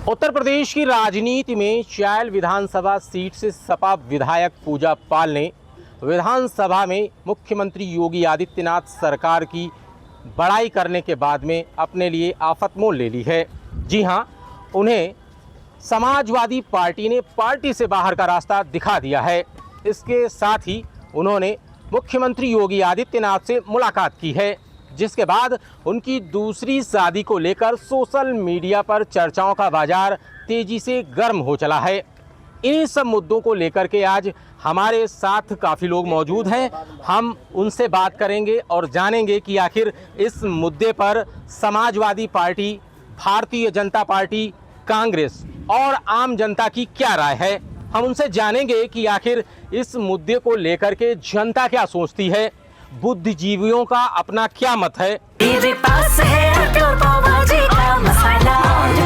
उत्तर प्रदेश की राजनीति में चायल विधानसभा सीट से सपा विधायक पूजा पाल ने विधानसभा में मुख्यमंत्री योगी आदित्यनाथ सरकार की बड़ाई करने के बाद में अपने लिए आफत मोल ले ली है। जी हां, उन्हें समाजवादी पार्टी ने पार्टी से बाहर का रास्ता दिखा दिया है। इसके साथ ही उन्होंने मुख्यमंत्री योगी आदित्यनाथ से मुलाकात की है, जिसके बाद उनकी दूसरी शादी को लेकर सोशल मीडिया पर चर्चाओं का बाजार तेजी से गर्म हो चला है। इन्हीं सब मुद्दों को लेकर के आज हमारे साथ काफ़ी लोग मौजूद हैं। हम उनसे बात करेंगे और जानेंगे कि आखिर इस मुद्दे पर समाजवादी पार्टी, भारतीय जनता पार्टी, कांग्रेस और आम जनता की क्या राय है। हम उनसे जानेंगे कि आखिर इस मुद्दे को लेकर के जनता क्या सोचती है, बुद्धिजीवियों का अपना क्या मत है। मेरे पास है प्योर पाव भाजी का मसाला,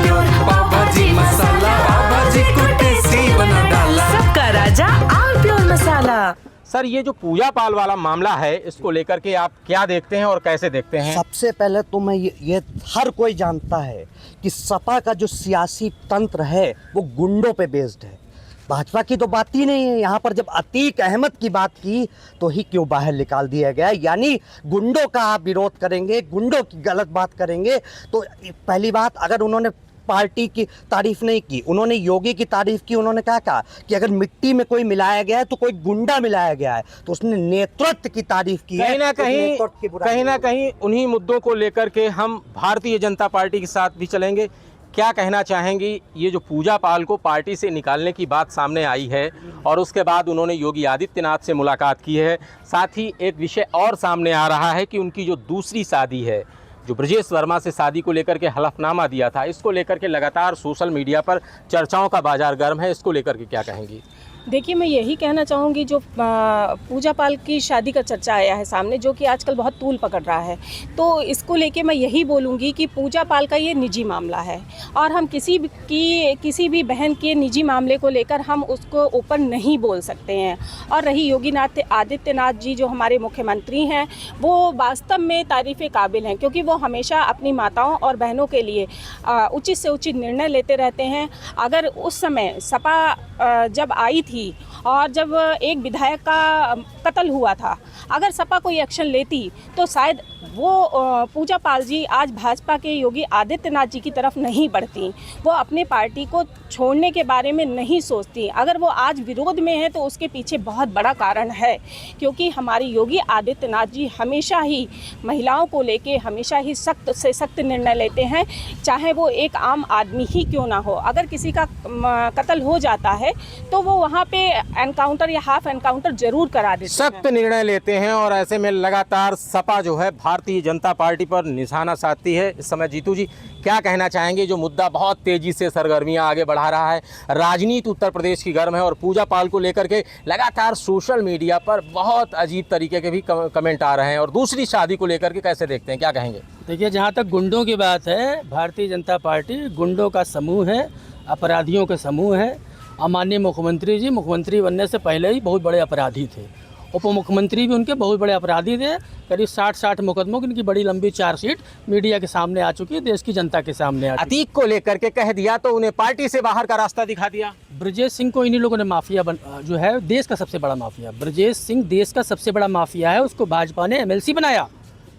प्योर पाव भाजी मसाला, पाव भाजी को टेस्टी बना डाला, सबका राजा आल प्योर मसाला। सर, ये जो पूजा पाल वाला मामला है, इसको लेकर के आप क्या देखते हैं और कैसे देखते हैं? सबसे पहले तो मैं ये हर कोई जानता है कि सपा का जो सियासी तंत्र है वो गुंडों पे बेस्ड है। भाजपा की तो बात ही नहीं है। यहाँ पर जब अतीक अहमद की बात की तो ही क्यों बाहर निकाल दिया गया, यानी गुंडों का आप विरोध करेंगे, गुंडों की गलत बात करेंगे। तो पहली बात, अगर उन्होंने पार्टी की तारीफ नहीं की, उन्होंने योगी की तारीफ की। उन्होंने क्या कहा कि अगर मिट्टी में कोई मिलाया गया है तो कोई गुंडा मिलाया गया है, तो उसने नेतृत्व की तारीफ की है। कहीं ना कहीं उन्हीं मुद्दों को लेकर के हम भारतीय जनता पार्टी के साथ भी चलेंगे। क्या कहना चाहेंगी, ये जो पूजा पाल को पार्टी से निकालने की बात सामने आई है और उसके बाद उन्होंने योगी आदित्यनाथ से मुलाकात की है, साथ ही एक विषय और सामने आ रहा है कि उनकी जो दूसरी शादी है, जो ब्रजेश वर्मा से शादी को लेकर के हलफनामा दिया था, इसको लेकर के लगातार सोशल मीडिया पर चर्चाओं का बाजार गर्म है। इसको लेकर के क्या कहेंगी? देखिए, मैं यही कहना चाहूँगी, जो पूजा पाल की शादी का चर्चा आया है सामने, जो कि आजकल बहुत तूल पकड़ रहा है, तो इसको लेके मैं यही बोलूँगी कि पूजा पाल का ये निजी मामला है और हम किसी भी बहन के निजी मामले को लेकर हम उसको ऊपर नहीं बोल सकते हैं। और रही योगी आदित्यनाथ जी जो हमारे मुख्यमंत्री हैं, वो वास्तव में तारीफ़ काबिल हैं, क्योंकि वो हमेशा अपनी माताओं और बहनों के लिए उचित से उचित निर्णय लेते रहते हैं। अगर उस समय सपा जब आई थी और जब एक विधायक का कत्ल हुआ था, अगर सपा कोई एक्शन लेती तो शायद वो पूजा पाल जी आज भाजपा के योगी आदित्यनाथ जी की तरफ नहीं बढ़ती, वो अपने पार्टी को छोड़ने के बारे में नहीं सोचती। अगर वो आज विरोध में है तो उसके पीछे बहुत बड़ा कारण है, क्योंकि हमारे योगी आदित्यनाथ जी हमेशा ही महिलाओं को लेके हमेशा ही सख्त से सख्त निर्णय लेते हैं, चाहे वो एक आम आदमी ही क्यों ना हो। अगर किसी का कत्ल हो जाता है तो वो वहाँ पे एनकाउंटर या हाफ एनकाउंटर जरूर करा देते हैं, सख्त निर्णय लेते हैं। और ऐसे में लगातार सपा जो है भारतीय जनता पार्टी पर निशाना साधती है। इस समय जीतू जी क्या कहना चाहेंगे, जो मुद्दा बहुत तेजी से सरगर्मियां आगे बढ़ा रहा है, राजनीति उत्तर प्रदेश की गर्म है और पूजा पाल को लेकर के लगातार सोशल मीडिया पर बहुत अजीब तरीके के भी कमेंट आ रहे हैं, और दूसरी शादी को लेकर के कैसे देखते हैं, क्या कहेंगे? देखिए, जहाँ तक गुंडों की बात है, भारतीय जनता पार्टी गुंडों का समूह है, अपराधियों का समूह है। माननीय मुख्यमंत्री जी मुख्यमंत्री बनने से पहले ही बहुत बड़े अपराधी थे, उप मुख्यमंत्री भी उनके बहुत बड़े अपराधी थे। करीब 60 मुकदमों की इनकी बड़ी लंबी चार्जशीट मीडिया के सामने आ चुकी है, देश की जनता के सामने आ चुकी है। अतीक को लेकर के कह दिया तो उन्हें पार्टी से बाहर का रास्ता दिखा दिया। ब्रजेश सिंह को इन्हीं लोगों ने माफिया जो है देश का सबसे बड़ा माफिया, ब्रजेश सिंह देश का सबसे बड़ा माफिया है, उसको भाजपा ने MLC बनाया।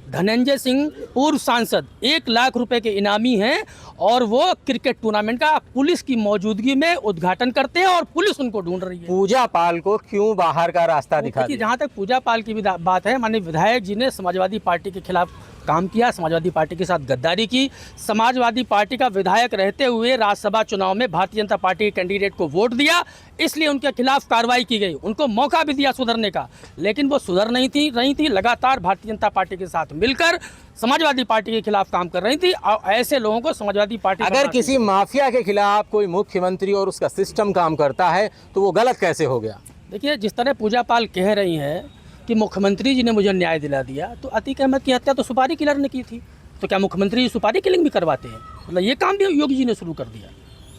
धनंजय सिंह पूर्व सांसद 1 लाख रुपए के इनामी हैं और वो क्रिकेट टूर्नामेंट का पुलिस की मौजूदगी में उद्घाटन करते हैं और पुलिस उनको ढूंढ रही है। पूजा पाल को क्यों बाहर का रास्ता दिखा दिया? जहाँ तक पूजा पाल की भी बात है, माननीय विधायक जी ने समाजवादी पार्टी के खिलाफ काम किया, समाजवादी पार्टी के साथ गद्दारी की। समाजवादी पार्टी का विधायक रहते हुए राज्यसभा चुनाव में भारतीय जनता पार्टी के कैंडिडेट को वोट दिया, इसलिए उनके खिलाफ कार्रवाई की गई। उनको मौका भी दिया सुधरने का, लेकिन वो सुधर नहीं थी। लगातार भारतीय जनता पार्टी के साथ मिलकर समाजवादी पार्टी के खिलाफ काम कर रही थी। और ऐसे लोगों को समाजवादी पार्टी, अगर किसी माफिया के खिलाफ कोई मुख्यमंत्री और उसका सिस्टम काम करता है तो वो गलत कैसे हो गया? देखिए, जिस तरह पूजा पाल कह रही हैं कि मुख्यमंत्री जी ने मुझे न्याय दिला दिया, तो अतीक अहमद की हत्या तो सुपारी किलर ने की थी, तो क्या मुख्यमंत्री जी सुपारी किलिंग भी करवाते हैं? मतलब ये काम भी योगी जी ने शुरू कर दिया।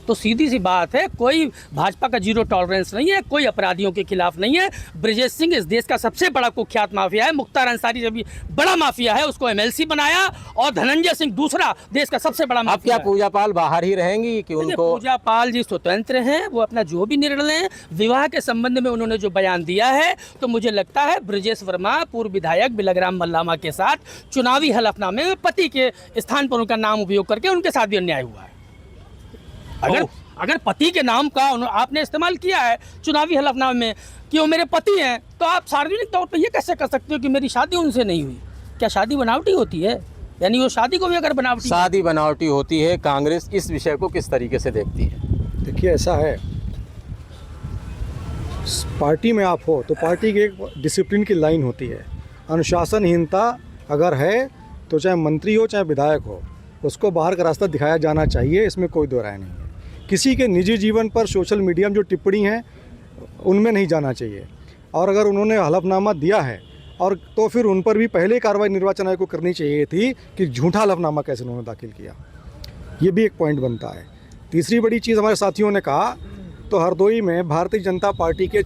तो सीधी सी बात है, कोई भाजपा का जीरो टॉलरेंस नहीं है, कोई अपराधियों के खिलाफ नहीं है। ब्रजेश सिंह इस देश का सबसे बड़ा कुख्यात माफिया है। मुख्तार अंसारी जब भी बड़ा माफिया है, उसको एमएलसी बनाया, और धनंजय सिंह दूसरा देश का सबसे बड़ा अब माफिया क्या है। पूजा पाल बाहर ही रहेंगी कि देखिए, उनको पूजा पाल जी स्वतंत्र हैं, वो अपना जो भी निर्णय लें। विवाह के संबंध में उन्होंने जो बयान दिया है, तो मुझे लगता है ब्रजेश वर्मा पूर्व विधायक बिलग्राम मल्लामा के साथ चुनावी हलफनामे में पति के स्थान पर उनका नाम उपयोग करके उनके साथ भी अन्याय हुआ है। अगर पति के नाम का आपने इस्तेमाल किया है चुनावी हलफनामे में कि वो मेरे पति हैं, तो आप सार्वजनिक तौर पर ये कैसे कर सकते हो कि मेरी शादी उनसे नहीं हुई? क्या शादी बनावटी होती है? यानी वो शादी को भी अगर बनावटी शादी बनावटी होती है, कांग्रेस इस विषय को किस तरीके से देखती है? देखिए, ऐसा है, पार्टी में आप हो तो पार्टी की एक डिसिप्लिन की लाइन होती है। अनुशासनहीनता अगर है तो चाहे मंत्री हो चाहे विधायक हो, उसको बाहर का रास्ता दिखाया जाना चाहिए, इसमें कोई दो राय नहीं है। किसी के निजी जीवन पर सोशल मीडिया में जो टिप्पणी है उनमें नहीं जाना चाहिए, और अगर उन्होंने हलफनामा दिया है और तो फिर उन पर भी पहले कार्रवाई निर्वाचन आयोग को करनी चाहिए थी कि झूठा हलफनामा कैसे उन्होंने दाखिल किया। ये भी एक पॉइंट बनता है। तीसरी बड़ी चीज़ हमारे साथियों ने कहा, तो हरदोई में भारतीय जनता पार्टी के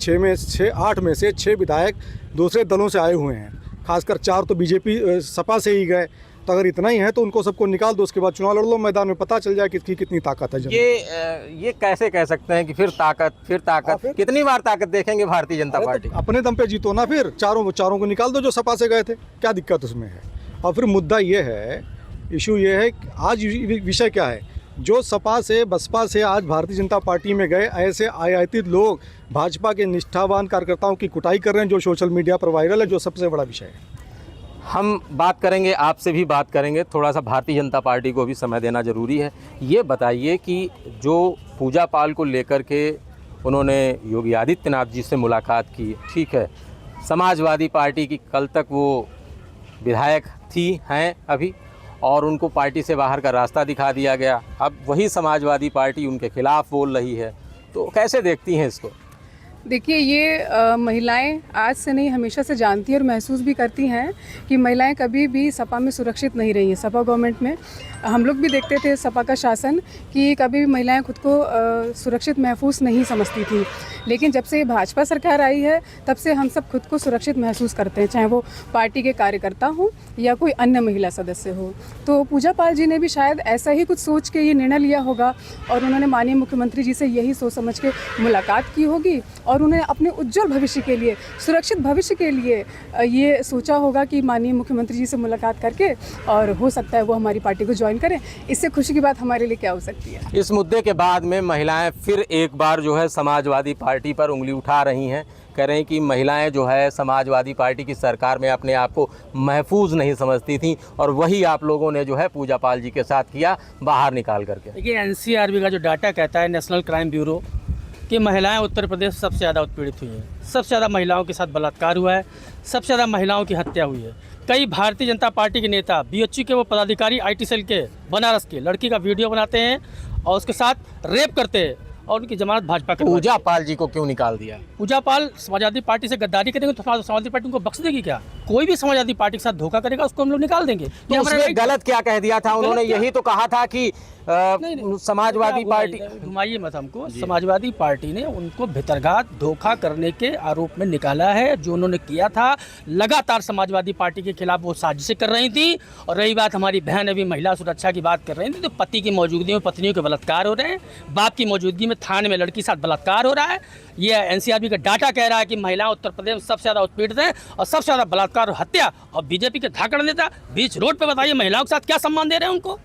8 में से 6 विधायक दूसरे दलों से आए हुए हैं, खासकर 4 तो बीजेपी सपा से ही गए। तो अगर इतना ही है तो उनको सबको निकाल दो, उसके बाद चुनाव लड़ लो मैदान में, पता चल जाए किसकी कितनी ताकत है। ये कैसे कह सकते हैं कि फिर ताकत कितनी बार ताकत देखेंगे भारतीय जनता पार्टी? तो अपने दम पे जीतो ना, फिर चारों को निकाल दो जो सपा से गए थे, क्या दिक्कत उसमें है? और फिर मुद्दा ये है, इशू ये है, आज विषय क्या है, जो सपा से बसपा से आज भारतीय जनता पार्टी में गए ऐसे आयातित लोग भाजपा के निष्ठावान कार्यकर्ताओं की कुटाई कर रहे हैं, जो सोशल मीडिया पर वायरल है, जो सबसे बड़ा विषय है। हम बात करेंगे, आपसे भी बात करेंगे, थोड़ा सा भारतीय जनता पार्टी को भी समय देना ज़रूरी है। ये बताइए कि जो पूजा पाल को लेकर के उन्होंने योगी आदित्यनाथ जी से मुलाकात की, ठीक है, समाजवादी पार्टी की कल तक वो विधायक हैं अभी, और उनको पार्टी से बाहर का रास्ता दिखा दिया गया, अब वही समाजवादी पार्टी उनके खिलाफ बोल रही है, तो कैसे देखती हैं इसको? देखिए, ये महिलाएं आज से नहीं हमेशा से जानती हैं और महसूस भी करती हैं कि महिलाएं कभी भी सपा में सुरक्षित नहीं रही हैं। सपा गवर्नमेंट में हम लोग भी देखते थे सपा का शासन कि कभी भी महिलाएं खुद को सुरक्षित महसूस नहीं समझती थी, लेकिन जब से भाजपा सरकार आई है तब से हम सब खुद को सुरक्षित महसूस करते हैं, चाहे वो पार्टी के कार्यकर्ता हों या कोई अन्य महिला सदस्य हो। तो पूजा पाल जी ने भी शायद ऐसा ही कुछ सोच के ये निर्णय लिया होगा, और उन्होंने माननीय मुख्यमंत्री जी से यही सोच समझ के मुलाकात की होगी, और उन्होंने अपने उज्जवल भविष्य के लिए, सुरक्षित भविष्य के लिए ये सोचा होगा कि माननीय मुख्यमंत्री जी से मुलाकात करके, और हो सकता है वो हमारी पार्टी को ज्वाइन करें। इससे खुशी की बात हमारे लिए क्या हो सकती है? इस मुद्दे के बाद में महिलाएं फिर एक बार जो है समाजवादी पार्टी पर उंगली उठा रही हैं, कह रहे हैं कि महिलाएं जो है समाजवादी पार्टी की सरकार में अपने आप को महफूज नहीं समझती थी, और वही आप लोगों ने जो है पूजा पाल जी के साथ किया, बाहर निकाल करके। देखिए, एनसीआरबी का जो डाटा कहता है, नेशनल क्राइम ब्यूरो, कि महिलाएं उत्तर प्रदेश सबसे ज़्यादा उत्पीड़ित हुई हैं, सबसे ज़्यादा महिलाओं के साथ बलात्कार हुआ है, सबसे ज़्यादा महिलाओं की हत्या हुई है। कई भारतीय जनता पार्टी के नेता, बीएचयू के वो पदाधिकारी, आईटी सेल के बनारस के लड़की का वीडियो बनाते हैं और उसके साथ रेप करते हैं, और उनकी जमानत भाजपा के। पूजा पाल जी को क्यों निकाल दिया? पूजा पाल समाजवादी पार्टी से गद्दारी करेंगे तो समाजवादी पार्टी उनको बख्श देगी क्या? कोई भी समाजवादी पार्टी के साथ धोखा करेगा उसको हम लोग निकाल देंगे। तो उसने गलत क्या कह दिया था? उन्होंने यही तो कहा था कि समाजवादी पार्टी, घुमाइए मत हमको, समाजवादी पार्टी ने उनको भितरघात धोखा करने के आरोप में निकाला है। जो उन्होंने किया था, लगातार समाजवादी पार्टी के खिलाफ वो साजिशें कर रही थी। और रही बात हमारी बहन अभी महिला सुरक्षा की बात कर रही थी, तो पति की मौजूदगी में पत्नियों के बलात्कार हो रहे हैं, बाप की मौजूदगी में थाने में लड़की के साथ बलात्कार हो रहा है। ये एनसीआरबी का डाटा कह रहा है कि महिलाएं उत्तर प्रदेश में सबसे ज़्यादा उत्पीड़ित हैं और सबसे ज़्यादा बलात्कार और हत्या। और बीजेपी के धाकड़ नेता बीच रोड पे बताइए महिलाओं के साथ क्या सम्मान दे रहे हैं उनको?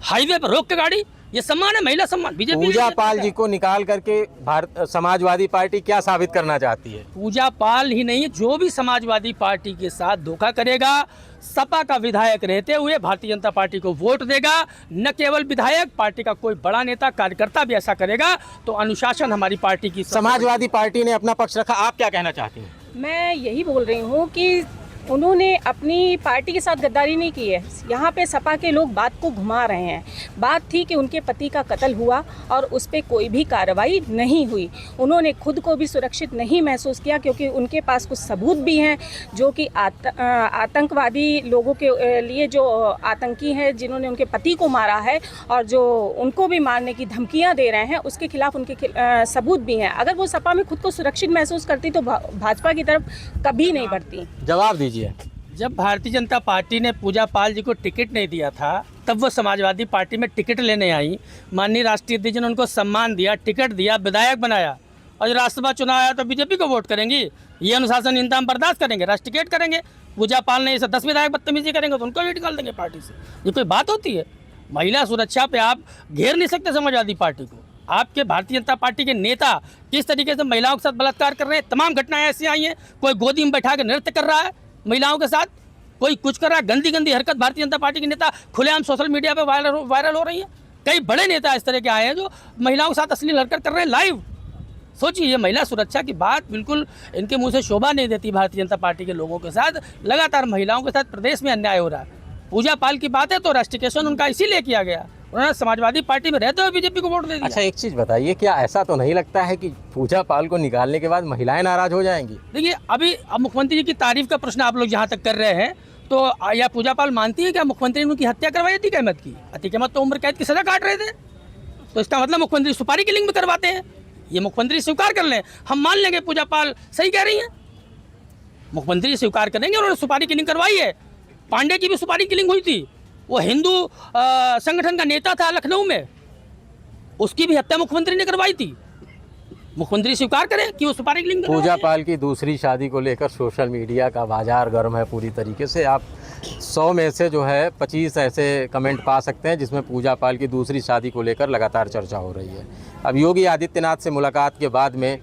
हाईवे पर रोक के गाड़ी, ये सम्मान है? महिला सम्मान? बीजेपी पूजा पाल जी को निकाल करके समाजवादी पार्टी क्या साबित करना चाहती है? पूजा पाल ही नहीं, जो भी समाजवादी पार्टी के साथ धोखा करेगा, सपा का विधायक रहते हुए भारतीय जनता पार्टी को वोट देगा, न केवल विधायक, पार्टी का कोई बड़ा नेता कार्यकर्ता भी ऐसा करेगा, तो अनुशासन हमारी पार्टी की। समाजवादी पार्टी ने अपना पक्ष रखा, आप क्या कहना चाहती हैं? मैं यही बोल रही हूँ कि उन्होंने अपनी पार्टी के साथ गद्दारी नहीं की है। यहाँ पे सपा के लोग बात को घुमा रहे हैं। बात थी कि उनके पति का कत्ल हुआ और उस पर कोई भी कार्रवाई नहीं हुई। उन्होंने खुद को भी सुरक्षित नहीं महसूस किया क्योंकि उनके पास कुछ सबूत भी हैं जो कि आतंकवादी लोगों के लिए जो आतंकी हैं जिन्होंने उनके पति को मारा है और जो उनको भी मारने की धमकियाँ दे रहे हैं, उसके खिलाफ उनके सबूत भी हैं। अगर वो सपा में खुद को सुरक्षित महसूस करती तो भाजपा की तरफ कभी नहीं बढ़ती। जवाब दीजिए। जब भारतीय जनता पार्टी ने पूजा पाल जी को टिकट नहीं दिया था तब वो समाजवादी पार्टी में टिकट लेने आई। माननीय राष्ट्रीय अध्यक्ष ने उनको सम्मान दिया, टिकट दिया, विधायक बनाया और जब राज्यसभा चुनाव आया तो बीजेपी को वोट करेंगी। ये अनुशासनहीनता हम बर्दाश्त करेंगे, राष्ट्र टिकट करेंगे। पूजा पाल ने इसे 10 विधायक बदतमीजी करेंगे तो उनको भी निकाल देंगे पार्टी से। ये कोई बात होती है? महिला सुरक्षा पे आप घेर नहीं सकते समाजवादी पार्टी को। आपके भारतीय जनता पार्टी के नेता किस तरीके से महिलाओं के साथ बलात्कार कर रहे हैं, तमाम घटनाएं ऐसी आई हैं। कोई गोदी में बैठा कर नृत्य कर रहा है महिलाओं के साथ, कोई कुछ कर रहा है, गंदी गंदी हरकत भारतीय जनता पार्टी के नेता खुलेआम सोशल मीडिया पे वायरल हो रही है। कई बड़े नेता इस तरह के आए हैं जो महिलाओं के साथ अश्लील हरकत कर रहे हैं लाइव। सोचिए, ये महिला सुरक्षा की बात बिल्कुल इनके मुंह से शोभा नहीं देती। भारतीय जनता पार्टी के लोगों के साथ लगातार महिलाओं के साथ प्रदेश में अन्याय हो रहा है। पूजा पाल की बात है तो राष्ट्रीयकरण उनका इसीलिए किया गया, उन्होंने समाजवादी पार्टी में रहते हुए बीजेपी को वोट दे दिया। अच्छा, एक चीज़ बताइए, क्या ऐसा तो नहीं लगता है कि पूजा पाल को निकालने के बाद महिलाएं नाराज हो जाएंगी? देखिए, अभी मुख्यमंत्री जी की तारीफ का प्रश्न आप लोग जहाँ तक कर रहे हैं तो या पूजा पाल मानती है क्या मुख्यमंत्री ने उनकी हत्या करवाई अतीक अहमद की? अतीक अहमद तो उम्र कैद की सजा काट रहे थे, तो इसका मतलब मुख्यमंत्री सुपारी किलिंग भी करवाते हैं। ये मुख्यमंत्री स्वीकार कर लें, हम मान लेंगे पूजा पाल सही कह रही हैं। मुख्यमंत्री स्वीकार करेंगे, उन्होंने सुपारी किलिंग करवाई है। पांडे की भी सुपारी किलिंग हुई थी, वो हिंदू संगठन का नेता था लखनऊ में, उसकी भी हत्या मुख्यमंत्री ने करवाई थी। मुख्यमंत्री स्वीकार करें कि वो सुपारी किलिंग करवाई है। पूजा पाल की दूसरी शादी को लेकर सोशल मीडिया का बाजार गर्म है पूरी तरीके से। आप 100 में से जो है 25 ऐसे कमेंट पा सकते हैं जिसमें पूजा पाल की दूसरी शादी को लेकर लगातार चर्चा हो रही है। अब योगी आदित्यनाथ से मुलाकात के बाद में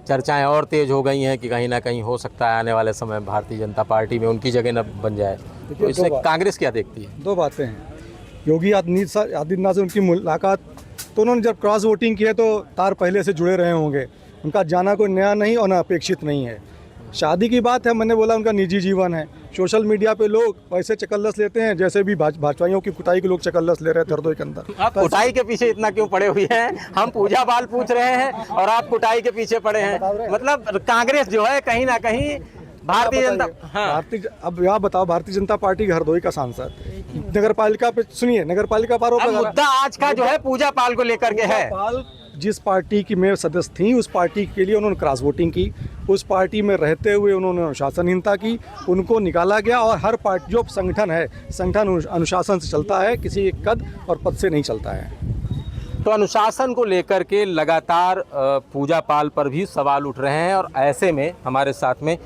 चर्चाएं और तेज़ हो गई हैं कि कहीं ना कहीं हो सकता है आने वाले समय भारतीय जनता पार्टी में उनकी जगह न बन जाए। तो इसमें कांग्रेस क्या देखती है? दो बातें हैं। योगी आदित्यनाथ से उनकी मुलाकात तो उन्होंने जब क्रॉस वोटिंग की है तो तार पहले से जुड़े रहे होंगे, उनका जाना कोई नया नहीं और अपेक्षित नहीं है। शादी की बात है, मैंने बोला उनका निजी जीवन है। सोशल मीडिया पे लोग वैसे चकल्लस लेते हैं जैसे भी भाजपाइयों की कुटाई के लोग चकल्लस ले रहे हैं हृदय के अंदर। आप कुटाई के पीछे इतना क्यों पड़े हुए हैं? हम पूजा पाल पूछ रहे हैं और आप कुटाई के पीछे पड़े हैं। मतलब कांग्रेस जो है कहीं ना कहीं भारतीय जनता अब यहाँ बताओ, भारतीय जनता पार्टी के हरदोई का सांसद नगर पालिका पे, सुनिए, नगर पालिका पर मुद्दा आज का जो है पूजा पाल को लेकर के है। पाल जिस पार्टी की मैं सदस्य थी उस पार्टी के लिए उन्होंने क्रॉस वोटिंग की, उस पार्टी में रहते हुए उन्होंने अनुशासनहीनता की, उनको निकाला गया। और हर पार्टी जो संगठन है, संगठन अनुशासन से चलता है, किसी कद और पद से नहीं चलता है। तो अनुशासन को लेकर के लगातार पूजा पाल पर भी सवाल उठ रहे हैं और ऐसे में हमारे साथ में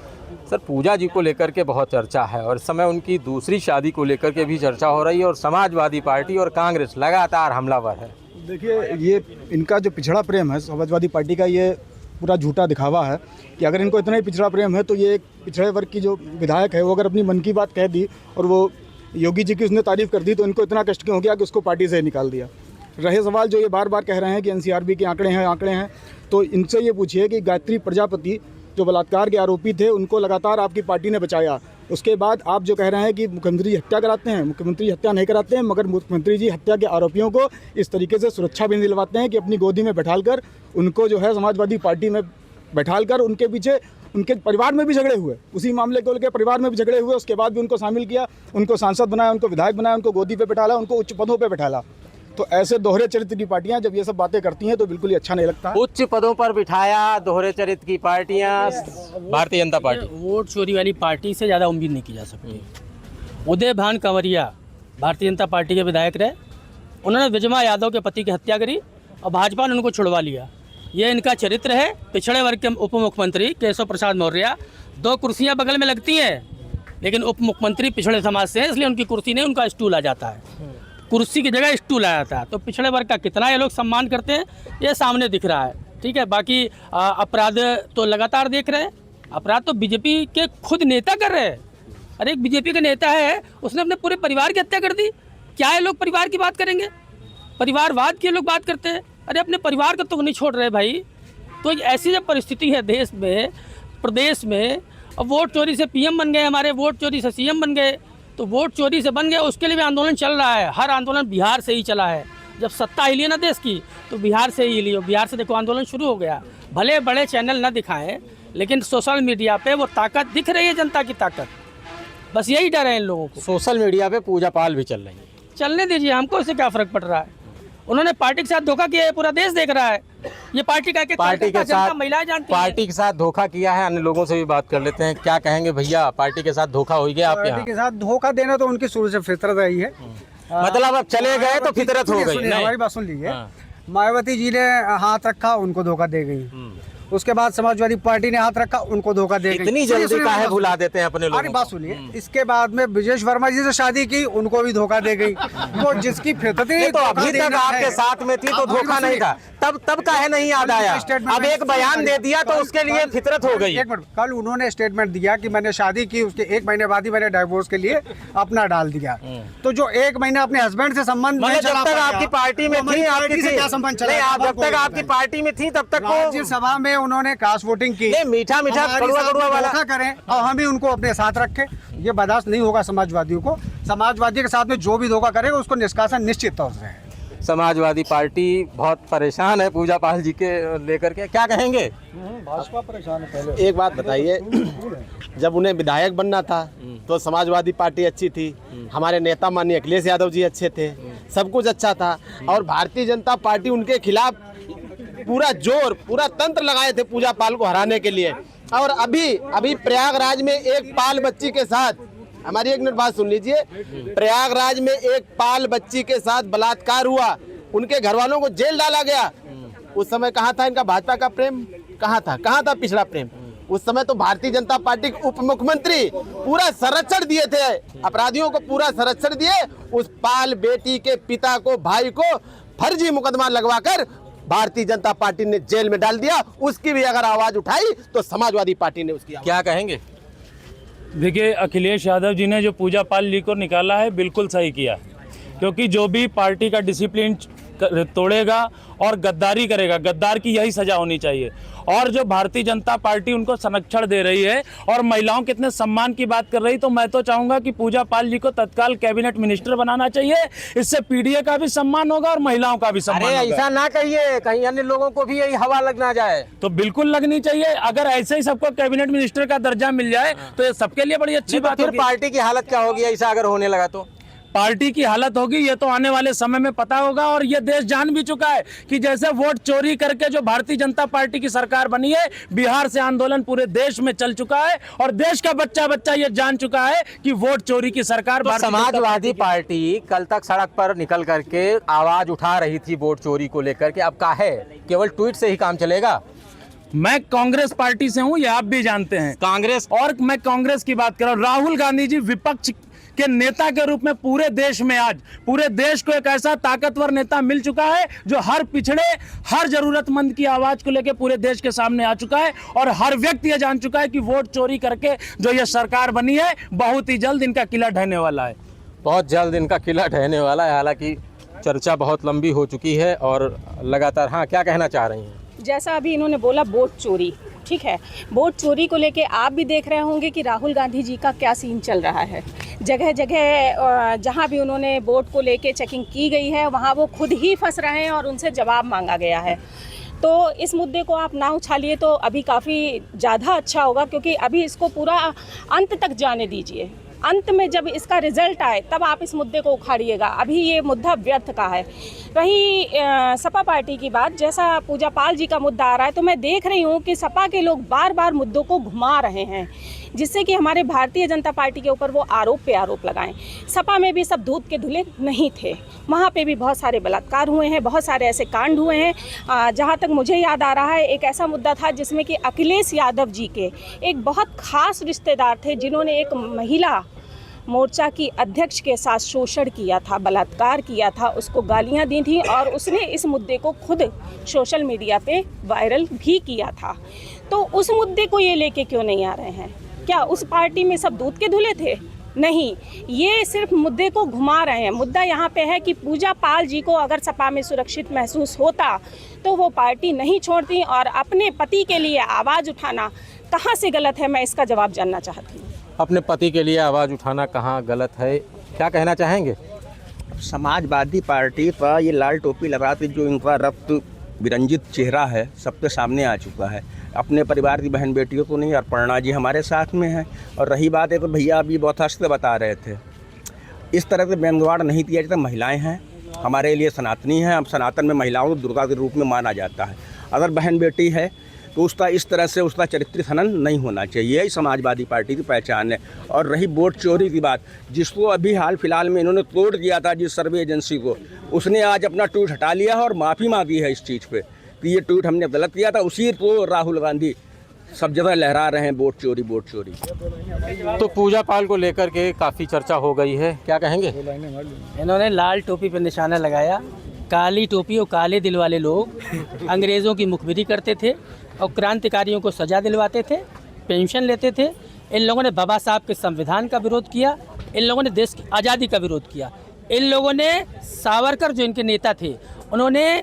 सर पूजा जी को लेकर के बहुत चर्चा है और इस समय उनकी दूसरी शादी को लेकर के भी चर्चा हो रही है और समाजवादी पार्टी और कांग्रेस लगातार हमलावर है। देखिए, ये इनका जो पिछड़ा प्रेम है समाजवादी पार्टी का, ये पूरा झूठा दिखावा है कि अगर इनको इतना ही पिछड़ा प्रेम है तो ये एक पिछड़े वर्ग की जो विधायक है वो अगर अपनी मन की बात कह दी और वो योगी जी की उसने तारीफ कर दी तो इनको इतना कष्ट क्यों हो गया कि उसको पार्टी से निकाल दिया। रहे सवाल जो ये बार बार कह रहे हैं कि एनसीआरबी के आंकड़े हैं, तो इनसे ये पूछिए कि गायत्री प्रजापति जो बलात्कार के आरोपी थे उनको लगातार आपकी पार्टी ने बचाया, उसके बाद आप जो कह रहे हैं कि मुख्यमंत्री जी हत्या कराते हैं, मुख्यमंत्री हत्या नहीं कराते हैं, मगर मुख्यमंत्री जी हत्या के आरोपियों को इस तरीके से सुरक्षा भी दिलवाते हैं कि अपनी गोदी में बैठालकर उनको जो है समाजवादी पार्टी में बैठालकर उनके पीछे उनके परिवार में भी झगड़े हुए, उसी मामले को लेकर परिवार में भी झगड़े हुए, उसके बाद भी उनको शामिल किया, उनको सांसद बनाया, उनको विधायक बनाया, उनको गोदी पे बैठाला, उनको उच्च पदों पे बैठाला। तो ऐसे दोहरे चरित्र की पार्टियां जब ये सब बातें करती हैं तो बिल्कुल ही अच्छा नहीं लगता। उच्च पदों पर बिठाया दोहरे चरित्र की पार्टियां भारतीय जनता पार्टी। वोट चोरी वाली पार्टी से ज़्यादा उम्मीद नहीं की जा सकती। उदय भान कंवरिया भारतीय जनता पार्टी के विधायक रहे, उन्होंने विजमा यादव के पति की हत्या करी और भाजपा ने उनको छुड़वा लिया। ये इनका चरित्र है। पिछड़े वर्ग के उप मुख्यमंत्री केशव प्रसाद मौर्य, 2 कुर्सियाँ बगल में लगती हैं लेकिन उप मुख्यमंत्री पिछड़े समाज से हैं, इसलिए उनकी कुर्सी नहीं, उनका स्टूल आ जाता है, कुर्सी की जगह स्टूल आया था। तो पिछड़े वर्ग का कितना ये लोग सम्मान करते हैं ये सामने दिख रहा है। ठीक है, बाकी अपराध तो लगातार देख रहे हैं। अपराध तो बीजेपी के खुद नेता कर रहे हैं। अरे एक बीजेपी का नेता है, उसने अपने पूरे परिवार की हत्या कर दी। क्या ये लोग परिवार की बात करेंगे? परिवारवाद की लोग बात करते हैं। अरे अपने परिवार को तो नहीं छोड़ रहे भाई। तो ऐसी जब परिस्थिति है देश में, प्रदेश में, अब वोट चोरी से पीएम बन गए हमारे, वोट चोरी से सीएम बन गए, तो वोट चोरी से बन गए, उसके लिए भी आंदोलन चल रहा है। हर आंदोलन बिहार से ही चला है। जब सत्ता हिली है ना देश की, तो बिहार से ही हिली। बिहार से देखो आंदोलन शुरू हो गया। भले बड़े चैनल ना दिखाएं, लेकिन सोशल मीडिया पे वो ताकत दिख रही है, जनता की ताकत। बस यही डर है इन लोगों को। सोशल मीडिया पे पूजा पाल भी चल रही है। चलने दीजिए, हमको इससे क्या फर्क पड़ रहा है। उन्होंने पार्टी के साथ धोखा किया है, पूरा देश देख रहा है। ये पार्टी का पार्टी के साथ महिलाएं जानती हैं। पार्टी के साथ धोखा किया है। अन्य लोगों से भी बात कर लेते हैं। क्या कहेंगे भैया, पार्टी के साथ धोखा हो गया आपके यहाँ? पार्टी के साथ धोखा देना तो उनकी शुरू से फितरत रही है। मतलब अब चले गए तो फितरत हो गई। हमारी बात सुन लीजिए। मायावती जी ने हाथ रखा, उनको धोखा दे गई। उसके बाद समाजवादी पार्टी ने हाथ रखा, उनको धोखा दे गई। इतनी जल्दी काहे भुला देते हैं अपने लोगों को? बात सुनिए। इसके बाद में ब्रिजेश वर्मा जी से शादी की, उनको भी धोखा दे गई। वो जिसकी फितरत ही तो अभी तक आपके साथ में थी तो धोखा नहीं था। तब काहे नहीं याद आया? अब एक बयान दे दिया तो उसके लिए फितरत हो गई। एक मिनट, कल उन्होंने स्टेटमेंट दिया कि मैंने शादी की, उसके 1 महीने बाद ही मैंने डाइवोर्स के लिए अपना डाल दिया। तो जो 1 महीने अपने हस्बैंड से संबंध मतलब जब तक आपकी पार्टी में थी, आपकी क्या संबंध चला? जब तक आपकी पार्टी में थी तब तक राज्यसभा में उन्होंने कास्ट वोटिंग की। मीठा कड़वा वाला करें और हम ही उनको अपने साथ रखें, ये बर्दाश्त नहीं होगा समाजवादियों को। समाजवादी के साथ में जो भी धोखा करेगा उसको निष्कासन निश्चित तौर से है। समाजवादी पार्टी बहुत परेशान है पूजा पाल जी के लेकर के। क्या कहेंगे? भाजपा परेशान है। पहले एक बात बताइए, जब उन्हें विधायक बनना था तो समाजवादी पार्टी अच्छी थी, हमारे नेता माननीय अखिलेश यादव जी अच्छे थे, सब कुछ अच्छा था। और भारतीय जनता पार्टी उनके खिलाफ पूरा जोर, पूरा तंत्र लगाए थे पूजा पाल को हराने के लिए। और अभी प्रयागराज में एक पाल बच्ची के साथ, हमारी एक मिनट बात सुन लीजिए, प्रयागराज में एक पाल बच्ची के साथ बलात्कार हुआ, उनके घर वालों को जेल डाला गया। उस समय कहाँ था इनका भाजपा का प्रेम? कहाँ था पिछड़ा प्रेम? उस समय तो भारतीय जनता पार्टी के उप मुख्यमंत्री पूरा संरक्षण दिए थे, अपराधियों को पूरा संरक्षण दिए। उस पाल बेटी के पिता को, भाई को फर्जी मुकदमा लगवाकर भारतीय जनता पार्टी ने जेल में डाल दिया। उसकी भी अगर आवाज उठाई तो समाजवादी पार्टी ने उसकी। क्या कहेंगे? देखिए, अखिलेश यादव जी ने जो पूजा पाल जी को निकाला है बिल्कुल सही किया, क्योंकि जो भी पार्टी का डिसिप्लिन तोड़ेगा और गद्दारी करेगा, गद्दार की यही सजा होनी चाहिए। और जो भारतीय जनता पार्टी उनको संरक्षण दे रही है और महिलाओं के इतने सम्मान की बात कर रही, तो मैं तो चाहूंगा कि पूजा पाल जी को तत्काल कैबिनेट मिनिस्टर बनाना चाहिए। इससे पीडीए का भी सम्मान होगा और महिलाओं का भी सम्मान होगा। ऐसा ना कहिए, कहीं अन्य लोगों को भी यही हवा लग ना जाए। तो बिल्कुल लगनी चाहिए। अगर ऐसे ही सबको कैबिनेट मिनिस्टर का दर्जा मिल जाए तो ये सबके लिए बड़ी अच्छी बात है। फिर पार्टी की हालत क्या होगी ऐसा अगर होने लगा तो? पार्टी की हालत होगी ये तो आने वाले समय में पता होगा। और ये देश जान भी चुका है कि जैसे वोट चोरी करके जो भारतीय जनता पार्टी की सरकार बनी है, बिहार से आंदोलन पूरे देश में चल चुका है और देश का बच्चा ये जान चुका है कि वोट चोरी की सरकार। तो समाजवादी पार्टी कल तक सड़क पर निकल करके आवाज उठा रही थी वोट चोरी को लेकर के, अब काहे केवल ट्वीट से ही काम चलेगा? मैं कांग्रेस पार्टी से हूं, ये आप भी जानते हैं। कांग्रेस, और मैं कांग्रेस की बात कर रहा हूं। राहुल गांधी जी विपक्ष के नेता के रूप में पूरे देश में आज पूरे देश को एक ऐसा ताकतवर नेता मिल चुका है जो हर पिछड़े, हर जरूरतमंद की आवाज को लेकर पूरे देश के सामने आ चुका है। और हर व्यक्ति ये जान चुका है कि वोट चोरी करके जो ये सरकार बनी है, बहुत ही जल्द इनका किला ढहने वाला है। बहुत जल्द इनका किला ढहने वाला है। हालांकि चर्चा बहुत लंबी हो चुकी है और लगातार। हाँ, क्या कहना चाह रही हैं? जैसा अभी इन्होंने बोला वोट चोरी, ठीक है, वोट चोरी को लेके आप भी देख रहे होंगे कि राहुल गांधी जी का क्या सीन चल रहा है। जगह जगह जहां भी उन्होंने वोट को लेके चेकिंग की गई है, वहां वो खुद ही फंस रहे हैं और उनसे जवाब मांगा गया है। तो इस मुद्दे को आप ना उछालिए तो अभी काफ़ी ज़्यादा अच्छा होगा, क्योंकि अभी इसको पूरा अंत तक जाने दीजिए। अंत में जब इसका रिजल्ट आए तब आप इस मुद्दे को उखाड़िएगा। अभी ये मुद्दा व्यर्थ का है। रही सपा पार्टी की बात, जैसा पूजा पाल जी का मुद्दा आ रहा है, तो मैं देख रही हूँ कि सपा के लोग बार बार मुद्दों को घुमा रहे हैं, जिससे कि हमारे भारतीय जनता पार्टी के ऊपर वो आरोप पे आरोप लगाएं। सपा में भी सब दूध के धुले नहीं थे, वहाँ पे भी बहुत सारे बलात्कार हुए हैं, बहुत सारे ऐसे कांड हुए हैं। जहाँ तक मुझे याद आ रहा है, एक ऐसा मुद्दा था जिसमें कि अखिलेश यादव जी के एक बहुत खास रिश्तेदार थे, जिन्होंने एक महिला मोर्चा की अध्यक्ष के साथ शोषण किया था, बलात्कार किया था, उसको गालियां दी थी और उसने इस मुद्दे को खुद सोशल मीडिया पे वायरल भी किया था। तो उस मुद्दे को ये लेके क्यों नहीं आ रहे हैं? क्या उस पार्टी में सब दूध के धुले थे? नहीं, ये सिर्फ मुद्दे को घुमा रहे हैं। मुद्दा यहाँ पे है कि पूजा पाल जी को अगर सपा में सुरक्षित महसूस होता तो वो पार्टी नहीं छोड़ती और अपने पति के लिए आवाज़ उठाना कहाँ से गलत है, मैं इसका जवाब जानना चाहती हूँ। अपने पति के लिए आवाज़ उठाना कहाँ गलत है, क्या कहना चाहेंगे? समाजवादी पार्टी पर ये लाल टोपी लगाते जो इनका रक्त विरंजित चेहरा है सबके सामने आ चुका है। अपने परिवार की बहन बेटियों को नहीं, अर्पणा जी हमारे साथ में है। और रही बात है तो भैया अभी बहुत हंसते बता रहे थे, इस तरह से बेंगवाड़ नहीं किया जाता। महिलाएं हैं, हमारे लिए सनातनी हैं। अब सनातन में महिलाओं को दुर्गा के रूप में माना जाता है। अगर बहन बेटी है तो उसका इस तरह से उसका चरित्र हनन नहीं होना चाहिए। यही समाजवादी पार्टी की पहचान है। और रही वोट चोरी की बात, जिसको अभी हाल फिलहाल में इन्होंने तोड़ दिया था जिस सर्वे एजेंसी को, उसने आज अपना ट्वीट हटा लिया है और माफ़ी मांगी है इस चीज़ पे कि ये ट्वीट हमने गलत किया था। उसी को राहुल गांधी सब जगह लहरा रहे हैं, वोट चोरी वोट चोरी। तो पूजा पाल को लेकर के काफ़ी चर्चा हो गई है, क्या कहेंगे? इन्होंने लाल टोपी पर निशाना लगाया। काली टोपी और काले दिल वाले लोग अंग्रेज़ों की मुखबिरी करते थे और क्रांतिकारियों को सजा दिलवाते थे, पेंशन लेते थे। इन लोगों ने बाबा साहब के संविधान का विरोध किया, इन लोगों ने देश की आज़ादी का विरोध किया। इन लोगों ने सावरकर जो इनके नेता थे, उन्होंने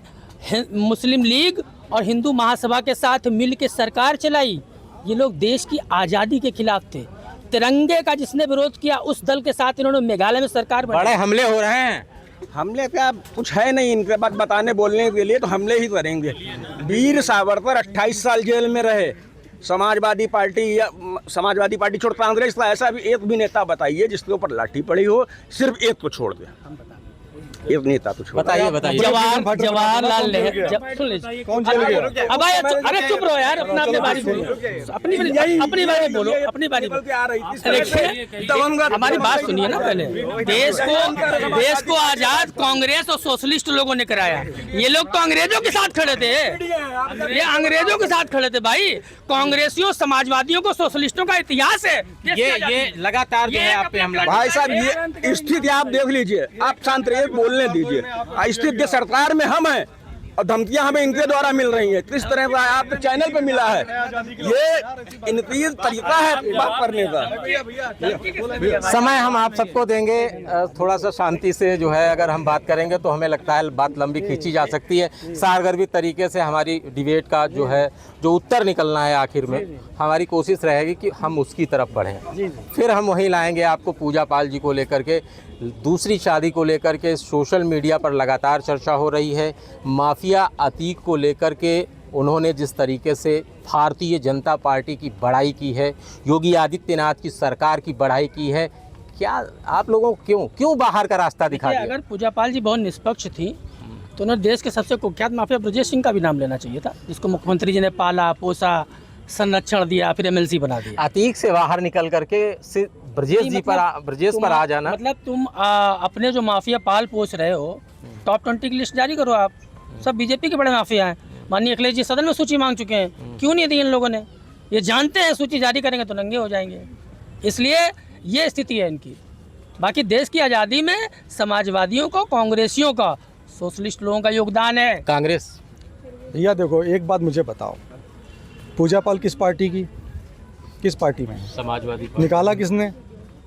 मुस्लिम लीग और हिंदू महासभा के साथ मिल के सरकार चलाई। ये लोग देश की आज़ादी के खिलाफ थे। तिरंगे का जिसने विरोध किया उस दल के साथ इन्होंने मेघालय में सरकार बनाई। बड़े हमले हो रहे हैं। हमले क्या कुछ है नहीं इनके बाद बताने बोलने के लिए, तो हमले ही करेंगे। वीर सावरकर 28 साल जेल में रहे। समाजवादी पार्टी छोड़ कांग्रेस का ऐसा भी एक भी नेता बताइए जिसके ऊपर लाठी पड़ी हो, सिर्फ एक को छोड़ दे। एक नेता तो छोड़ बताइए। जवाहरलाल नेहरू सुन लीजिए। अब अरे चुप रहो यार, अपना अपनी बारी बोलो, अपनी बारी बोलो, अपनी बारी हमारी बात सुनिए ना। पहले देश को आजाद कांग्रेस और सोशलिस्ट लोगों ने कराया। ये लोग तो अंग्रेजों के साथ खड़े थे, ये अंग्रेजों के साथ खड़े थे भाई। कांग्रेसियों, समाजवादियों को, सोशलिस्टों का इतिहास है। ये लगातार जो है आप पे हमला। भाई साहब ये स्थिति आप देख लीजिए, आप शांत रहिए, बोलने दीजिए। स्थिति सरकार में हम हैं और धमकियां हमें इनके द्वारा मिल रही हैं। किस तरह का आपके चैनल पे मिला है, ये इनकी तरीका है बात करने का। समय हम आप सबको देंगे, थोड़ा सा शांति से जो है अगर हम बात करेंगे तो हमें लगता है बात लंबी खींची जा सकती है। सारगर्भित तरीके से हमारी डिबेट का जो है जो उत्तर निकलना है, आखिर में हमारी कोशिश रहेगी कि हम उसकी तरफ बढ़ें। फिर हम वहीं लाएंगे आपको पूजा पाल जी को लेकर के। दूसरी शादी को लेकर के सोशल मीडिया पर लगातार चर्चा हो रही है। माफिया अतीक को लेकर के उन्होंने जिस तरीके से भारतीय जनता पार्टी की बड़ाई की है, योगी आदित्यनाथ की सरकार की बड़ाई की है, क्या आप लोगों को क्यों बाहर का रास्ता दिखा दिया? अगर पूजा पाल जी बहुत निष्पक्ष थी तो उन्हें देश के सबसे कुख्यात माफिया ब्रजेश सिंह का भी नाम लेना चाहिए था, जिसको मुख्यमंत्री जी ने पाला पोसा, संरक्षण दिया, फिर एमएलसी बना दिया। अतीक से बाहर निकल करके ब्रजेश जी पर आ जाना, मतलब तुम अपने जो माफिया पाल पोस रहे हो, टॉप 20 की लिस्ट जारी करो। आप सब बीजेपी के बड़े माफिया हैं। माननीय अखिलेश जी सदन में सूची मांग चुके हैं, क्यों नहीं दी इन लोगों ने? ये जानते हैं सूची जारी करेंगे तो नंगे हो जाएंगे, इसलिए ये स्थिति है इनकी। बाकी देश की आज़ादी में समाजवादियों को, कांग्रेसियों का, सोशलिस्ट लोगों का योगदान है। कांग्रेस भैया देखो, एक बात मुझे बताओ, पूजा पाल किस पार्टी की, किस पार्टी में? समाजवादी पार्टी। निकाला किसने?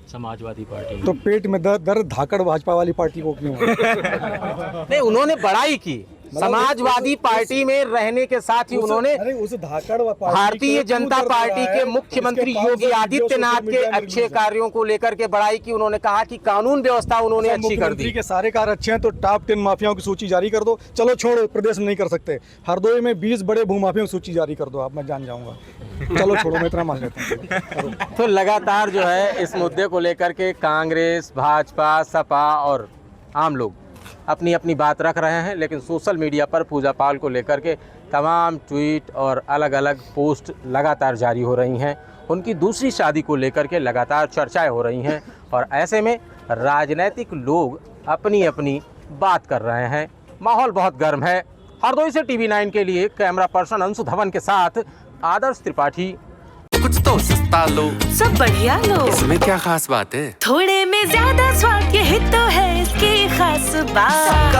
समाजवादी पार्टी। तो पेट में दर्द धाकड़ भाजपा वाली पार्टी को क्यों? नहीं, उन्होंने बड़ाई की। समाजवादी पार्टी में रहने के साथ ही उन्होंने उस धाकड़ भारतीय जनता पार्टी के मुख्यमंत्री योगी आदित्यनाथ के अच्छे कार्यों को लेकर के बड़ाई की। उन्होंने कहा कि कानून व्यवस्था उन्होंने अच्छी कर दी। के सारे कार्य अच्छे हैं तो टॉप 10 माफियाओं की सूची जारी कर दो। चलो छोड़ो, प्रदेश में नहीं कर सकते, हरदोई में 20 बड़े भूमाफियों की सूची जारी कर दो आप, मैं जान जाऊंगा। चलो छोड़ो, मैं इतना मान लेता हूँ। तो लगातार जो है इस मुद्दे को लेकर के कांग्रेस, भाजपा, सपा और आम लोग अपनी अपनी बात रख रहे हैं, लेकिन सोशल मीडिया पर पूजा पाल को लेकर के तमाम ट्वीट और अलग अलग पोस्ट लगातार जारी हो रही हैं। उनकी दूसरी शादी को लेकर के लगातार चर्चाएं हो रही हैं और ऐसे में राजनीतिक लोग अपनी अपनी बात कर रहे हैं। माहौल बहुत गर्म है। हरदोई से TV9 के लिए कैमरा पर्सन अंशु धवन के साथ आदर्श त्रिपाठी। कुछ तो सस्ता लो, सब बढ़िया लो, इसमें क्या खास बात है? थोड़े में ज्यादा स्वाद, यही तो है इसकी खास बात।